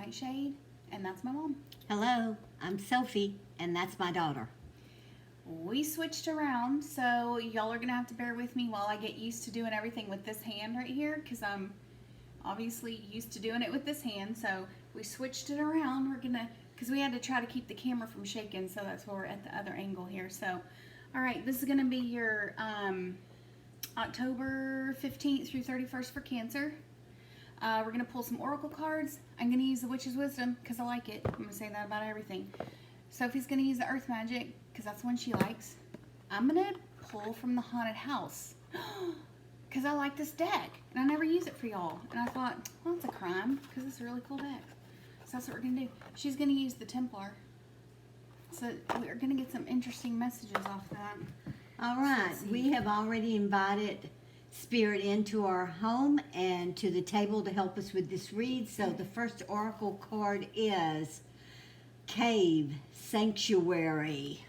NightShade, and that's my mom. Hello, I'm Sophie, and that's my daughter. We switched around, so y'all are gonna have to bear with me while I get used to doing everything with this hand right here, because I'm obviously used to doing it with this hand. So we switched it around. We're gonna, because we had to try to keep the camera from shaking, so that's why we're at the other angle here. So, all right, this is gonna be your October 15th through 31st for Cancer. We're going to pull some oracle cards. I'm going to use the Witch's Wisdom because I like it. I'm going to say that about everything. Sophie's going to use the Earth Magic because that's one she likes. I'm going to pull from the Haunted House because I like this deck and I never use it for y'all. And I thought, well, that's a crime because it's a really cool deck. So that's what we're going to do. She's going to use the Templar. So we're going to get some interesting messages off that. All right, we have already invited Spirit into our home and to the table to help us with this read. So the first oracle card is Cave Sanctuary.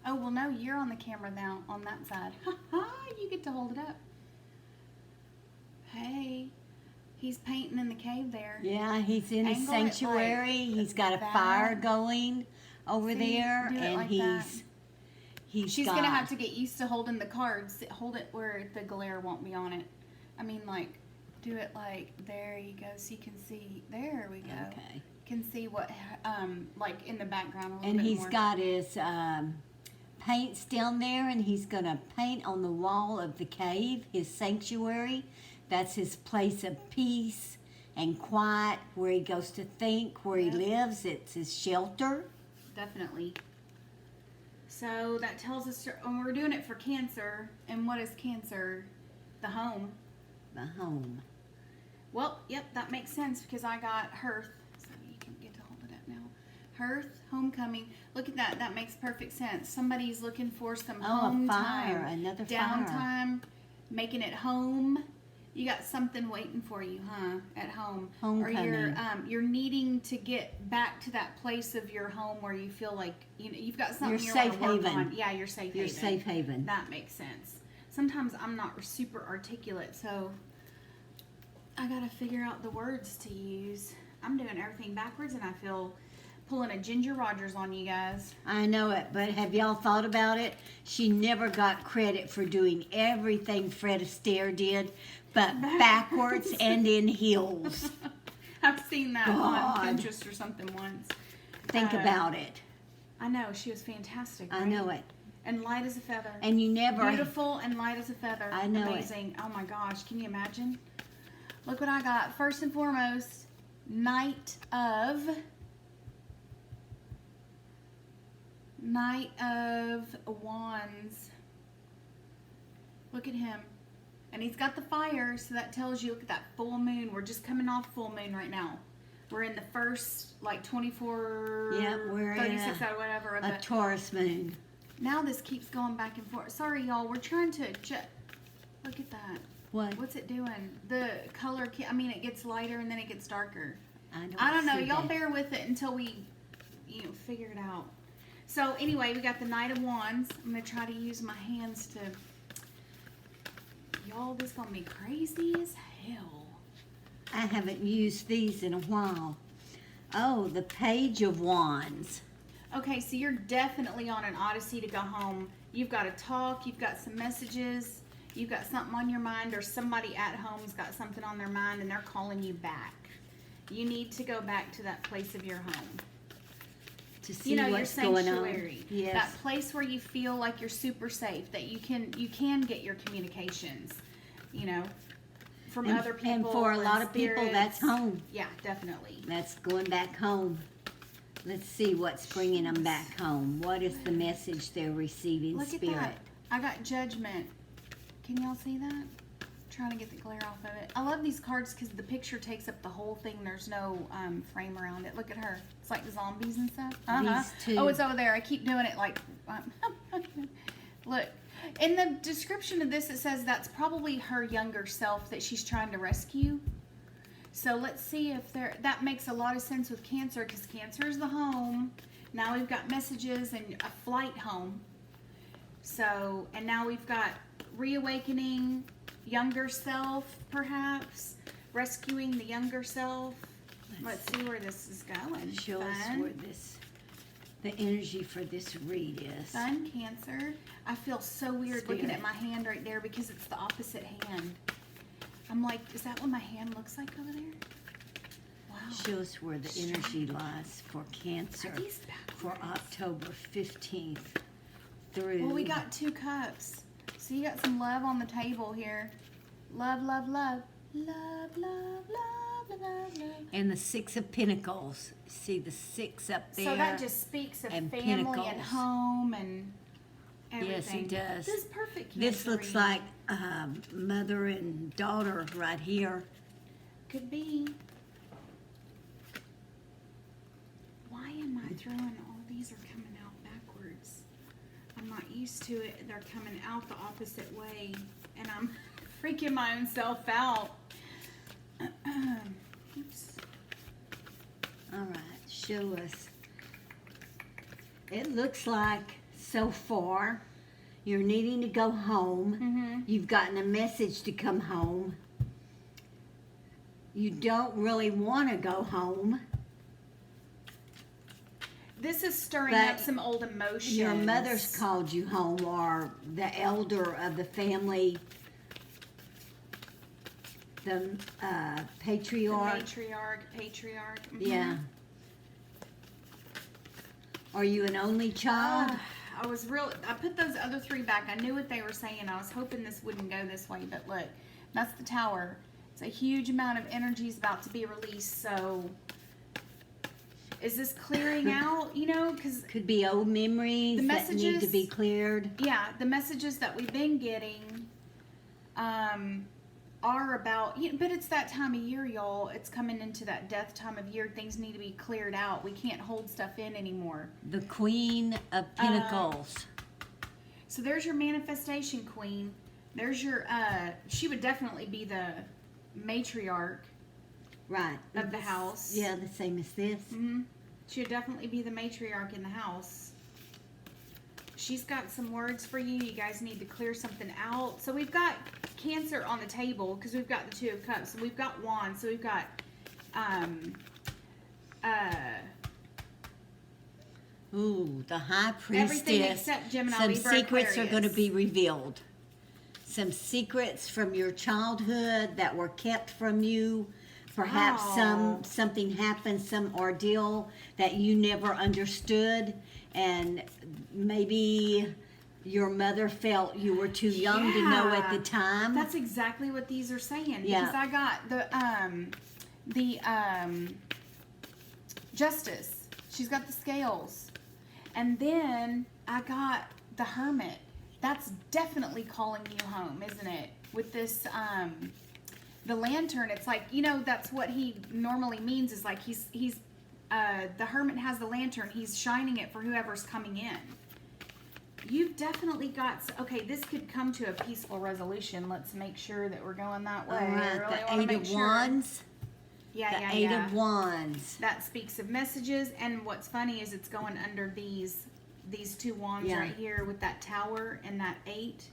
Oh, well, no, you're on the camera now on that side. You get to hold it up. Hey, he's painting in the cave there. Yeah, he's in his Angle it sanctuary. like He's got a that. fire going over See, there, do it and like She's got, gonna have to get used to holding the cards. Hold it where the glare won't be on it. I mean, like, do it like, there you go, so you can see. There we go. Okay. Can see what, like in the background a little And bit he's more. got his paints down there, and he's going to paint on the wall of the cave, his sanctuary. That's his place of peace and quiet, where he goes to think, where he lives. It's his shelter. Definitely. So that tells us, when we're doing it for Cancer, and what is Cancer? The home. The home. Well, yep, that makes sense because I got Hearth. So you can get to hold it up now. Hearth, homecoming. Look at that. That makes perfect sense. Somebody's looking for some home a fire. time. Another downtime, making it home. You got something waiting for you, huh? At home. Homecoming. Or you're needing to get back to that place of your home where you feel like you've got something Your you want safe to work haven. on. Yeah, your safe haven. Your safe haven. That makes sense. Sometimes I'm not super articulate, so I gotta figure out the words to use. I'm doing everything backwards, and I feel pulling a Ginger Rogers on you guys. I know it, but have y'all thought about it? She never got credit for doing everything Fred Astaire did, but backwards and in heels. I've seen that God. on Pinterest or something once. Think about it. I know, she was fantastic. I right? know it. And light as a feather. And you never... Beautiful and light as a feather. I know it. Amazing. Oh my gosh, can you imagine? Look what I got. First and foremost, Knight of Wands. Look at him. And he's got the fire, so that tells you, look at that full moon. We're just coming off full moon right now. We're in the first, like, 24, we're 36 in or whatever. Of a the, Taurus moon. now this keeps going back and forth. Sorry, y'all. We're trying to look at that. What? What's it doing? The color, I mean, it gets lighter and then it gets darker. I don't know. see Y'all that. bear with it until we, figure it out. So anyway, we got the Knight of Wands. I'm going to try to use my hands to, y'all, this going to be crazy as hell. I haven't used these in a while. Oh, the Page of Wands. Okay, so you're definitely on an odyssey to go home. You've got to talk. You've got some messages. You've got something on your mind, or somebody at home's got something on their mind and they're calling you back. You need to go back to that place of your home. To see your what's going on. sanctuary. Yes. That place where you feel like you're super safe, that you can get your communications, from other people. And for a lot of people, that's spirits. home. Yeah, definitely. That's going back home. Let's see what's bringing them back home. What is the message they're receiving, Look Spirit? at that. I got Judgment. Can y'all see that? Trying to get the glare off of it. I love these cards because the picture takes up the whole thing. There's no frame around it. Look at her. It's like the zombies and stuff. These two. Oh, it's over there. I keep doing it like... Look. In the description of this, it says that's probably her younger self that she's trying to rescue. So let's see if that makes a lot of sense with Cancer, because Cancer is the home. Now we've got messages and a flight home. So, and now we've got reawakening, younger self, perhaps. rescuing the younger self. Let's see where this is going. Show us where the energy for this read is. Fun, Cancer. I feel so weird Spirit. looking at my hand right there because it's the opposite hand. I'm like, is that what my hand looks like over there? Wow. Show us where the energy lies for Cancer Are these for backwards? October 15th through. Well, we got 2 cups. So you got some love on the table here. Love, love, love. Love, love, love, love, love. And the 6 of Pentacles. See the 6 up there? So that just speaks of and family and Pentacles. home and everything. Yes, it does. This is perfect. This Cancer looks reading. like mother and daughter right here. Could be. Why am I throwing all these are coming out backwards? I'm not used to it. They're coming out the opposite way. And I'm freaking my own self out. Oops. All right, show us. It looks like so far you're needing to go home. Mm-hmm. You've gotten a message to come home. You don't really want to go home. This is stirring But up some old emotions. Your mother's called you home, or the elder of the family, the patriarch. Patriarch. Mhm. Yeah. Are you an only child? I put those other 3 back. I knew what they were saying. I was hoping this wouldn't go this way, but look, that's the Tower. It's a huge amount of energy is about to be released. So, is this clearing out? You know, because Could be old memories The that need to messages- be cleared. yeah, the messages that we've been getting, are about. But it's that time of year, y'all. It's coming into that death time of year. Things need to be cleared out. We can't hold stuff in anymore. The Queen of Pentacles. So there's your manifestation queen. There's your, she would definitely be the matriarch Right. of the house. Yeah, the same as this. Mm-hmm. She would definitely be the matriarch in the house. She's got some words for you. You guys need to clear something out. So we've got Cancer on the table because we've got the 2 of Cups. So we've got Wands. So we've got, Ooh, the High Priestess. everything except Gemini, Some Libra, secrets are going to Aquarius. be revealed. Some secrets from your childhood that were kept from you. Perhaps Wow. something happened, some ordeal that you never understood, and maybe your mother felt you were too young to know at the Yeah. time. That's exactly what these are saying. Yeah. Because I got the Justice. She's got the scales. And then I got the Hermit. That's definitely calling you home, isn't it? With this the Lantern, it's like, that's what he normally means, is like he's the Hermit has the Lantern. He's shining it for whoever's coming in. You've definitely got. Okay, this could come to a peaceful resolution. Let's make sure that we're going that way. All right, I really the wanna Eight make of sure. Wands. Yeah, The yeah, Eight yeah. of Wands. That speaks of messages, and what's funny is it's going under these 2 wands Yeah. right here with that Tower and that 8.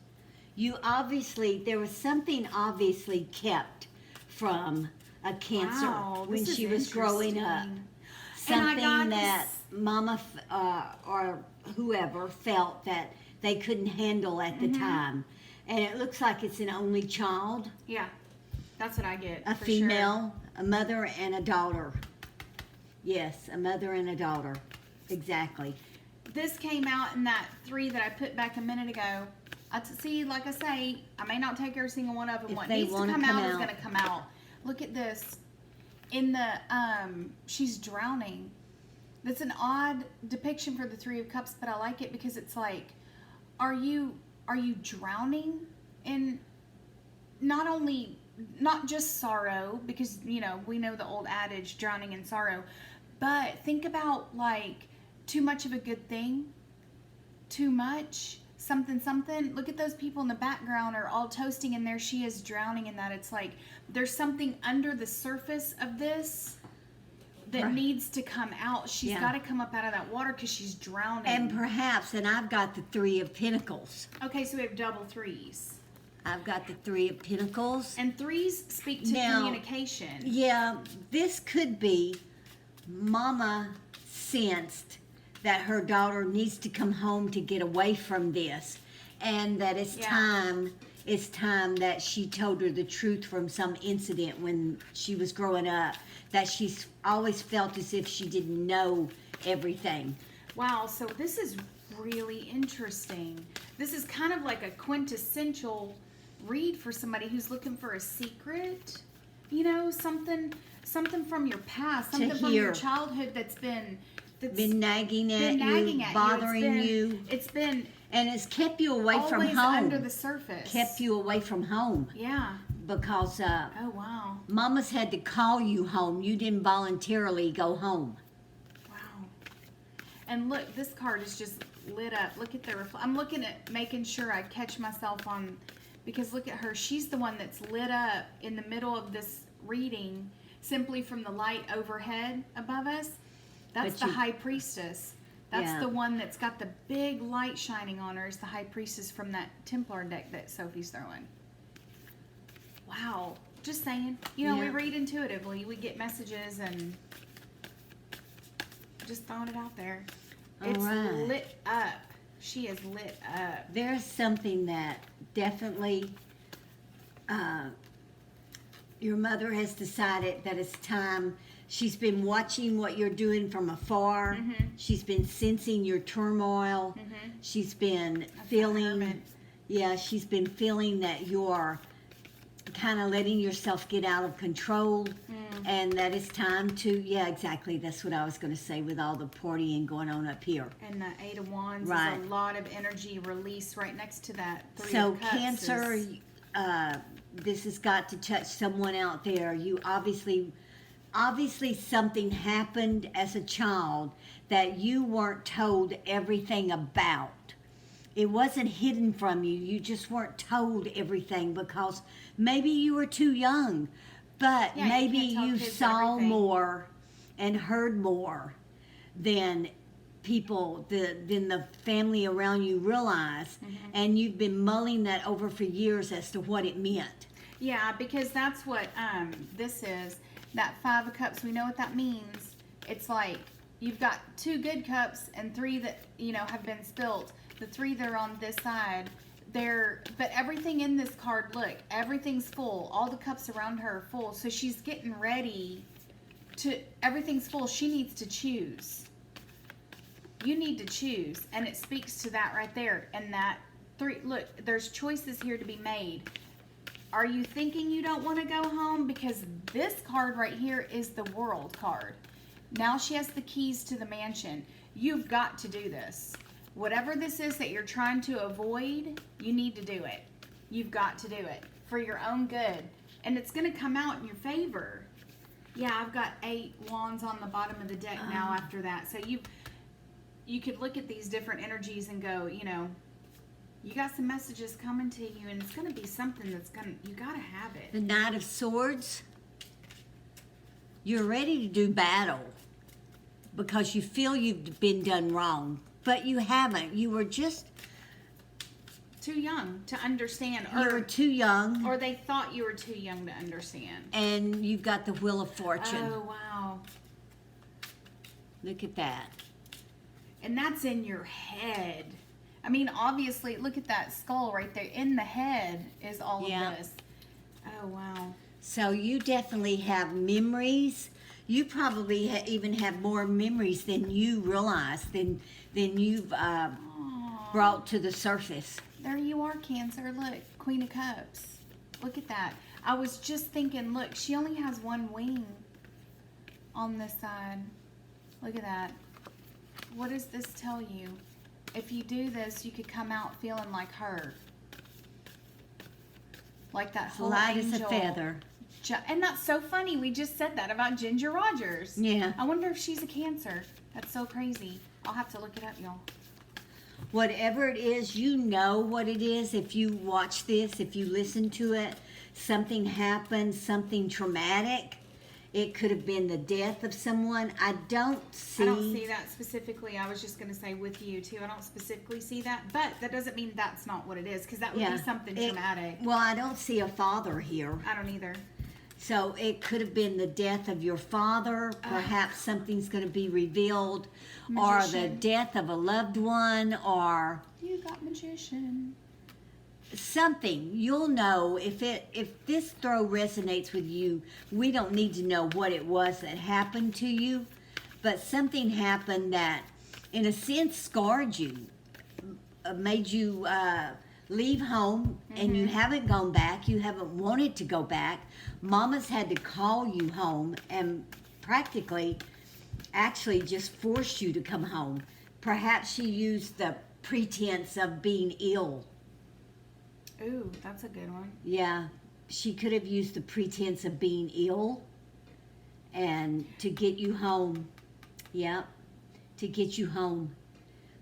There was something obviously kept from a Cancer Wow, when this is she was growing up. interesting. And I Something got that this- Mama or whoever felt that they couldn't handle at Mm-hmm. the time. And it looks like it's an only child, Yeah, that's what I get. a for female, a mother and a daughter. Yes, a mother and a daughter. Exactly. Sure. This came out in that 3 that I put back a minute ago. See, like I say, I may not take every single one of them. If What they needs to wanna come come out is out. going to come out. Look at this. In the she's drowning. That's an odd depiction for the 3 of Cups, but I like it because it's like, are you drowning in not just sorrow, because we know the old adage, drowning in sorrow, but think about like too much of a good thing, too much something. Look at those people in the background are all toasting, and there she is drowning in that. It's like there's something under the surface of this that Right. needs to come out. She's Yeah. got to come up out of that water because she's drowning. And perhaps, and I've got the Three of Pentacles. Okay, so we have double 3s. I've got the Three of Pentacles. And threes speak to Now, communication. Yeah, this could be Mama sensed that her daughter needs to come home to get away from this, and that it's time that she told her the truth from some incident when she was growing up, that she's always felt as if she didn't know everything. Wow, so this is really interesting. This is kind of like a quintessential read for somebody who's looking for a secret, you know, something from your past, something from your childhood that's been nagging at you, bothering you. It's been and it's kept you away from home. Under the surface. Kept you away from home. Yeah. Because oh wow. Mama's had to call you home. You didn't voluntarily go home. Wow. And look, this card is just lit up. Look at the I'm looking at making sure I catch myself on, because look at her. She's the one that's lit up in the middle of this reading simply from the light overhead above us. That's the High Priestess. That's the one that's got the big light shining on her, is the High Priestess from that Templar deck that Sophie's throwing. Wow. Just saying. You know, we read intuitively. We get messages and just throwing it out there. It's lit up. She is lit up. There's something that definitely your mother has decided that it's time. She's been watching what you're doing from afar. Mm-hmm. She's been sensing your turmoil. Mm-hmm. She's been feeling, she's been feeling that you're kind of letting yourself get out of control, and that it's time to, exactly, that's what I was going to say with all the partying going on up here. And the Eight of Wands is a lot of energy release right next to that Three of Cups. So Cancer, this has got to touch someone out there. You obviously something happened as a child that you weren't told everything about. It wasn't hidden from you. You just weren't told everything because maybe you were too young, but maybe you saw more and heard more than people, than the family around you realized, and you've been mulling that over for years as to what it meant. Yeah, because that's what this is. That Five of Cups, we know what that means. It's like you've got two good cups and three that, have been spilt. The three that are on this side, but everything in this card, look, everything's full. All the cups around her are full. So she's getting ready everything's full. She needs to choose. You need to choose. And it speaks to that right there. And that three, look, there's choices here to be made. Are you thinking you don't want to go home? Because this card right here is the World card. Now she has the keys to the mansion. You've got to do this. Whatever this is that you're trying to avoid, you need to do it. You've got to do it for your own good. And it's going to come out in your favor. Yeah, I've got 8 wands on the bottom of the deck now after that. So you could look at these different energies and go, you got some messages coming to you, and it's going to be something you got to have it. The Knight of Swords. You're ready to do battle because you feel you've been done wrong, but you haven't. You were just too young to understand. You were too young. Or they thought you were too young to understand. And you've got the Wheel of Fortune. Oh, wow. Look at that. And that's in your head. I mean, obviously, look at that skull right there. In the head is all of this. Oh, wow. So you definitely have memories. You probably even have more memories than you realize, than you've brought to the surface. There you are, Cancer. Look, Queen of Cups. Look at that. I was just thinking, look, she only has one wing on this side. Look at that. What does this tell you? If you do this, you could come out feeling like her. Like that whole light angel. as a feather. And that's so funny. We just said that about Ginger Rogers. Yeah. I wonder if she's a Cancer. That's so crazy. I'll have to look it up, y'all. Whatever it is, you know what it is. If you watch this, if you listen to it, something happens, something traumatic, It could have been the death of someone. I don't see that specifically. I was just going to say with you too. I don't specifically see that, but that doesn't mean that's not what it is, because that would be something traumatic. Well, I don't see a father here. I don't either. So it could have been the death of your father. Perhaps something's going to be revealed, or the death of a loved one, or you got magician. Something. You'll know if this throw resonates with you. We don't need to know what it was that happened to you, but something happened that, in a sense, scarred you, made you leave home, and you haven't gone back. You haven't wanted to go back. Mama's had to call you home and practically, actually just forced you to come home. Perhaps she used the pretense of being ill. Ooh, that's a good one. Yeah, she could have used the pretense of being ill and to get you home. Yeah, to get you home,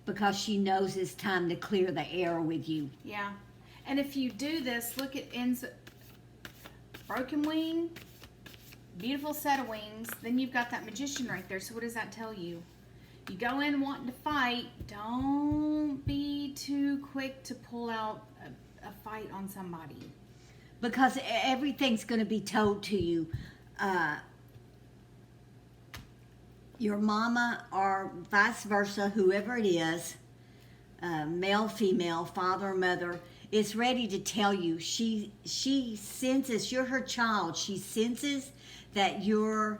because she knows it's time to clear the air with you. Yeah, and if you do this, look, it ends broken wing, beautiful set of wings, then you've got that magician right there. So what does that tell you? You go in wanting to fight. Don't be too quick to pull out a fight on somebody, because everything's going to be told to you. Your mama, or vice versa, whoever it is, male, female, father, mother, is ready to tell you. She senses, you're her child. She senses that you're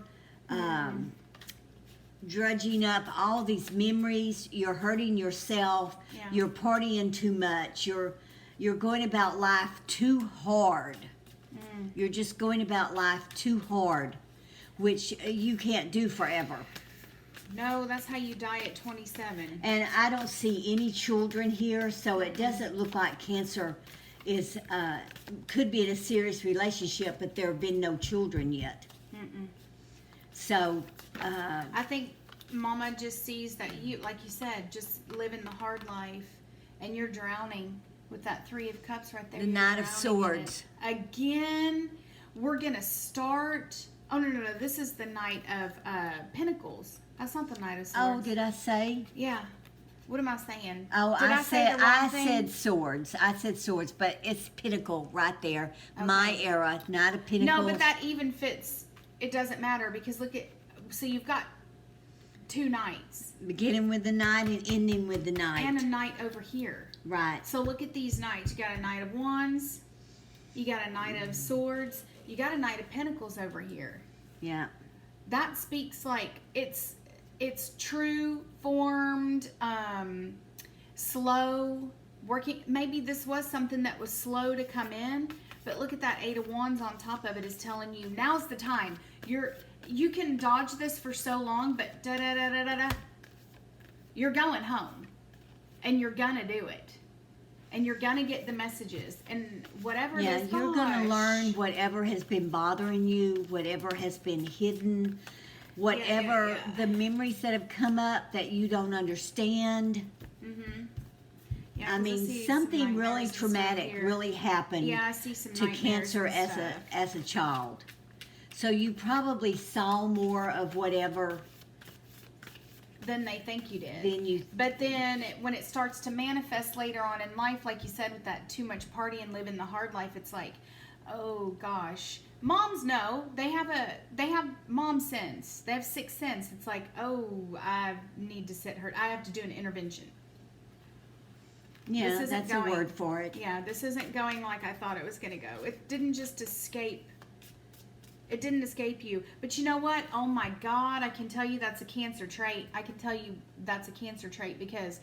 drudging up all these memories. You're hurting yourself. Yeah. You're partying too much. You're going about life too hard. You're just going about life too hard, which you can't do forever. No, that's how you die at 27. And I don't see any children here, so it doesn't look like Cancer is could be in a serious relationship, but there have been no children yet. So I think Mama just sees that you, like you said, just living the hard life, and you're drowning with that 3 of Cups right there. the Knight of Swords. Again, we're gonna start. Oh no! This is the Knight of Pentacles. That's not the Knight of Swords. Oh, did I say? Yeah. What am I saying? Oh, did I say the wrong thing? said swords. I said swords, but it's Pinnacle right there. Okay. My era, Knight of Pentacles. No, but that even fits. It doesn't matter, because look at. So you've got 2 knights. Beginning with the Knight and ending with the Knight. And a knight over here. Right. So look at these knights. You got a Knight of Wands. You got a Knight of Swords. You got a Knight of Pentacles over here. Yeah. That speaks like it's true, formed, slow, working. Maybe this was something that was slow to come in, but look at that 8 of Wands on top of it is telling you now's the time. You can dodge this for so long, but you're going home, and you're gonna do it, and you're gonna get the messages, and whatever. Yeah, you're gonna learn whatever has been bothering you, whatever has been hidden, whatever the memories that have come up that you don't understand. Yeah, I mean, something really traumatic really happened I see some to Cancer as a child. So you probably saw more of whatever than they think you did. But then when it starts to manifest later on in life, like you said, with that too much party and living the hard life, it's like, oh gosh. Moms know. They have mom sense. They have 6th sense. It's like, oh, I need to sit her. I have to do an intervention. Yeah, that's a word for it. Yeah, this isn't going like I thought it was going to go. It didn't just escape. It didn't escape you. But you know what? Oh my God, I can tell you that's a Cancer trait. I can tell you that's a Cancer trait, because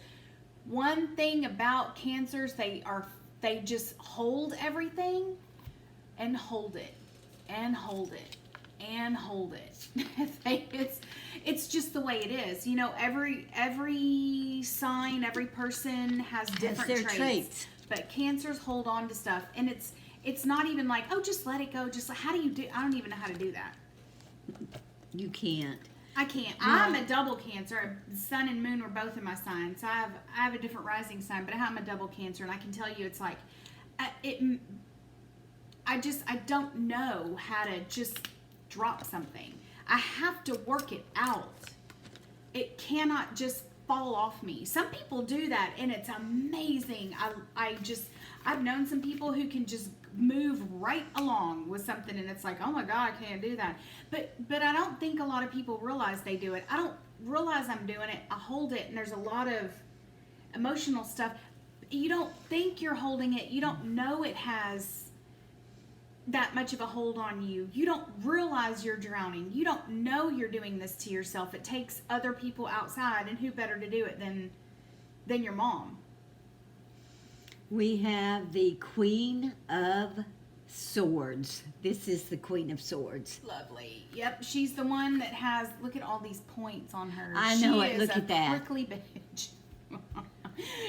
one thing about Cancers, they just hold everything and hold it and hold it and hold it. It's just the way it is. You know, every sign, every person has different traits. But Cancers hold on to stuff, and it's not even like, oh, just let it go. Just how do you do? I don't even know how to do that. You can't. I can't. I'm a double Cancer. Sun and Moon were both in my sign, so I have a different rising sign, but I'm a double Cancer, and I can tell you, it's like, I don't know how to just drop something. I have to work it out. It cannot just fall off me. Some people do that, and it's amazing. I've known some people who can just move right along with something, and it's like, oh my God, I can't do that. But I don't think a lot of people realize they do it. I don't realize I'm doing it. I hold it, and there's a lot of emotional stuff. You don't think you're holding it. You don't know it has that much of a hold on you. You don't realize you're drowning. You don't know you're doing this to yourself. It takes other people outside, and who better to do it than your mom? We have the Queen of Swords. This is the Queen of Swords. Lovely. Yep, she's the one that has, look at all these points on her. I know it. Look at that. Prickly bitch.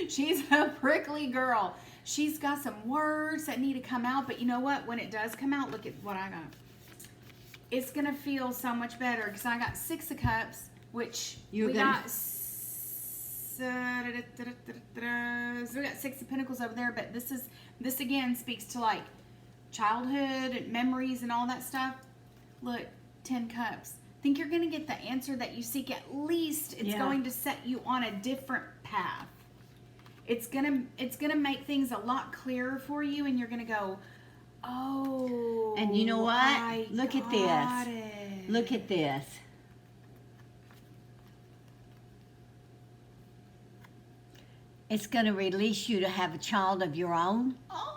She's a prickly girl. She's got some words that need to come out, but you know what? When it does come out, look at what I got. It's going to feel so much better because I got 6 of Cups, which so we got 6 of Pentacles over there, but this again speaks to like childhood and memories and all that stuff. Look, 10 Cups. Think you're going to get the answer that you seek. At least it's going to set you on a different path. It's gonna make things a lot clearer for you, and you're gonna go, oh. And you know what? Look at this. Look at this. It's gonna release you to have a child of your own. Oh.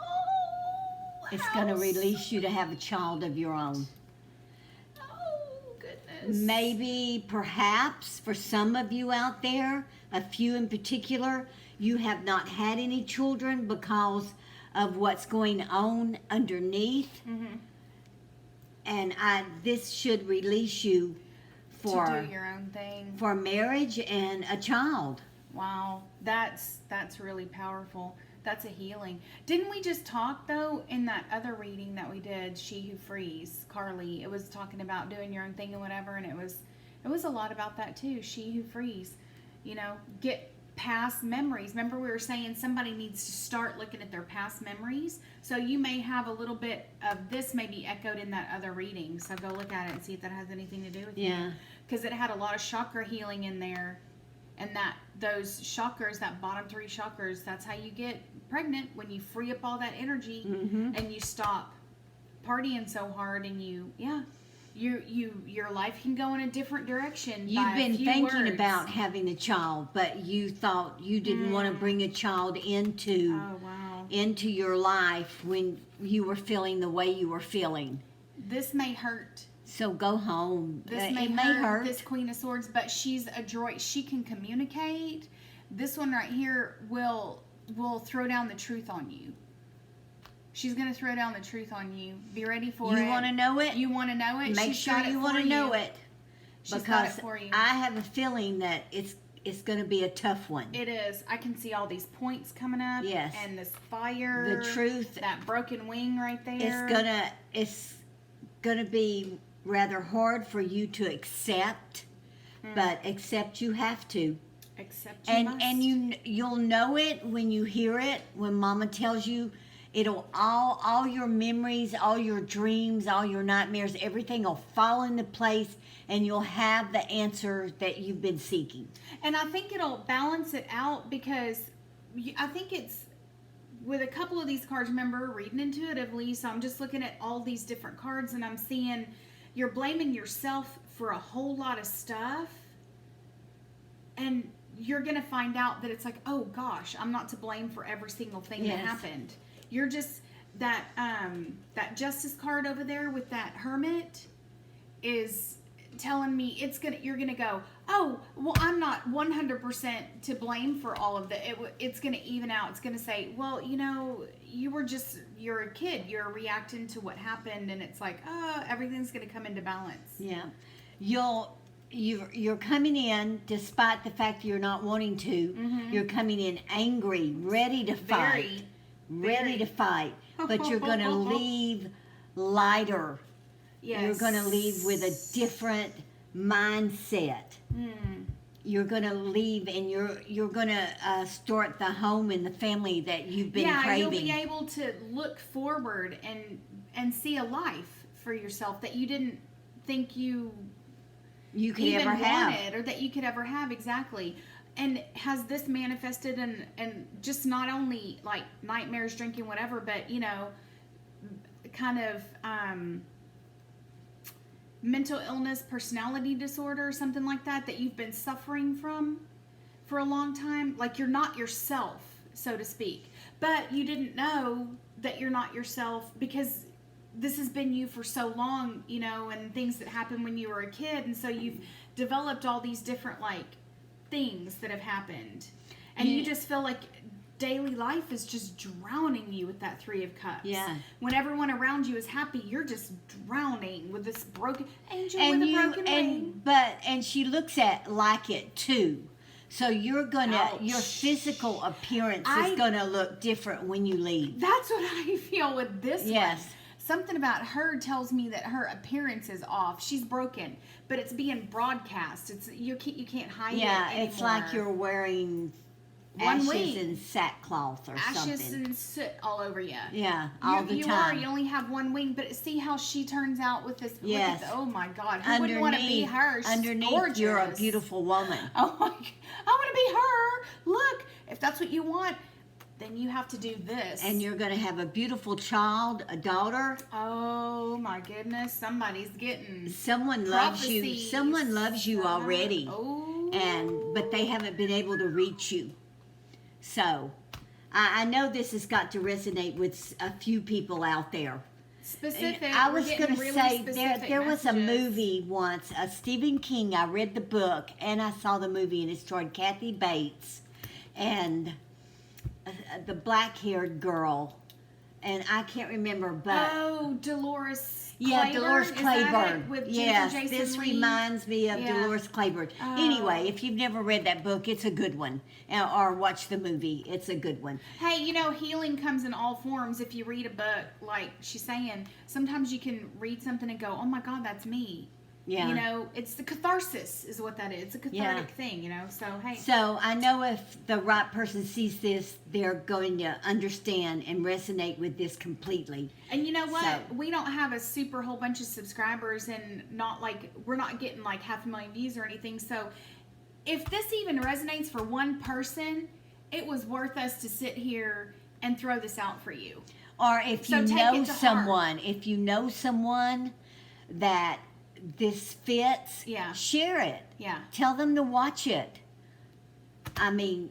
It's gonna release you to have a child of your own. Oh goodness. Maybe, perhaps, for some of you out there, a few in particular, you have not had any children because of what's going on underneath. Mm-hmm. And this should release you to do your own thing. For marriage and a child. Wow, that's really powerful. That's a healing. Didn't we just talk, though, in that other reading that we did, She Who Frees, Carly? It was talking about doing your own thing and whatever, and it was a lot about that, too. She Who Frees. You know, get past memories. Remember we were saying somebody needs to start looking at their past memories. So you may have a little bit of this maybe echoed in that other reading. So go look at it and see if that has anything to do with you. Because it had a lot of chakra healing in there. And those chakras, that bottom 3 chakras, that's how you get pregnant, when you free up all that energy and you stop partying so hard, and your life can go in a different direction. You've been thinking about having a child, but you thought you didn't want to bring a child into your life when you were feeling the way you were feeling. This may hurt. So go home. This may hurt. This Queen of Swords, but she's adroit. She can communicate. This one right here will throw down the truth on you. She's going to throw down the truth on you. Be ready for it. You want to know it? You want to know it? Make sure you want to know it. She's got it for you. I have a feeling that it's going to be a tough one. It is. I can see all these points coming up. Yes. And this fire. The truth. That broken wing right there. It's gonna be rather hard for you to accept, but accept you have to. Accept you must. And you'll know it when you hear it, when Mama tells you. It'll all your memories, all your dreams, all your nightmares, everything will fall into place, and you'll have the answer that you've been seeking. And I think it'll balance it out, because I think it's with a couple of these cards. Remember, reading intuitively, so I'm just looking at all these different cards, and I'm seeing you're blaming yourself for a whole lot of stuff, and you're gonna find out that it's like, oh gosh, I'm not to blame for every single thing that happened. You're just that Justice card over there with that Hermit is telling me you're gonna go, oh well, I'm not 100% to blame for all of that. It's gonna even out. It's gonna say, well, you're a kid, you're reacting to what happened, and it's like, everything's gonna come into balance. Yeah, you're coming in despite the fact that you're not wanting to. You're coming in angry, ready to fight. Ready to fight, but you're going to leave lighter. Yes. You're going to leave with a different mindset. You're going to leave, and you're going to start the home and the family that you've been craving. You'll be able to look forward and see a life for yourself that you didn't think you could even ever have. wanted or that you could ever have. Exactly. And has this manifested and just not only like nightmares, drinking, whatever, but you know, kind of mental illness, personality disorder, something like that you've been suffering from for a long time? Like you're not yourself, so to speak, but you didn't know that you're not yourself because this has been you for so long, you know, and things that happened when you were a kid, and so you've developed all these different like things that have happened, and you just feel like daily life is just drowning you with that Three of Cups. Yeah. When everyone around you is happy, you're just drowning with this broken angel with a broken wing. And she looks at like it too. So you're gonna Ouch. your physical appearance is gonna look different when you leave. That's what I feel with this Yes. one. Something about her tells me that her appearance is off. She's broken, but it's being broadcast. It's you can't hide it anymore. It's like you're wearing One ashes wing. and sackcloth or ashes something. and soot all over you. Yeah, all the time. You only have one wing, but see how she turns out with this. Yes. Look at oh my God, who wouldn't want to be her? She's underneath, gorgeous. you're a beautiful woman. Oh my, I want to be her. Look, if that's what you want, then you have to do this. And you're going to have a beautiful child, a daughter. Oh my goodness, somebody's getting Someone loves you. prophecies. Someone loves you already. Oh. But they haven't been able to reach you. So, I know this has got to resonate with a few people out there. Specific. And I was going going to to say specific there was a messages. movie once, Stephen King. I read the book and I saw the movie, and it starred Kathy Bates and the black-haired girl, and I can't remember, but Oh, Dolores. yeah, Claiborne? Dolores Is that Claiborne. it? With Yes, Jason this Lee? reminds me of Yeah. Dolores Claiborne. Oh. Anyway, if you've never read that book, it's a good one, or watch the movie. It's a good one. Hey, you know, healing comes in all forms. If you read a book, like she's saying, sometimes you can read something and go, oh my God, that's me. Yeah. You know, it's the catharsis is what that is. It's a cathartic thing, you know. So, hey. So I know if the right person sees this, they're going to understand and resonate with this completely. And you know what? So- We don't have a super whole bunch of subscribers and not like, we're not getting like 500,000 views or anything. So if this even resonates for one person, it was worth us to sit here and throw this out for you. Or if So you take know it to someone that this fits, Yeah. share it. Yeah. Tell them to watch it. I mean,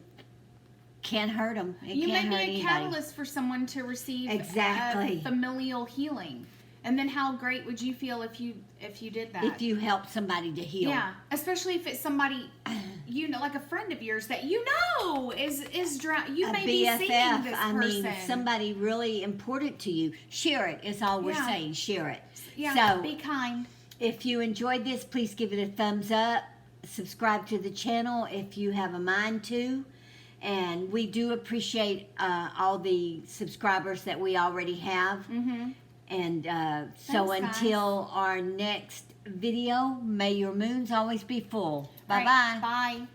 can't hurt them. You may can't be hurt a anybody. catalyst for someone to receive Exactly. a familial healing. And then how great would you feel if you did that? If you help somebody to heal. Yeah, especially if it's somebody you know, like a friend of yours that you know is you A may be seeing BFF, this I person. mean, somebody really important to you. Share it. Is all we're Yeah. saying. Share it. Yeah, So, be kind. if you enjoyed this, please give it a thumbs up. Subscribe to the channel if you have a mind to. And we do appreciate all the subscribers that we already have. Mm-hmm. And so Thanks, guys. until our next video, may your moons always be full. All Bye-bye. right, bye.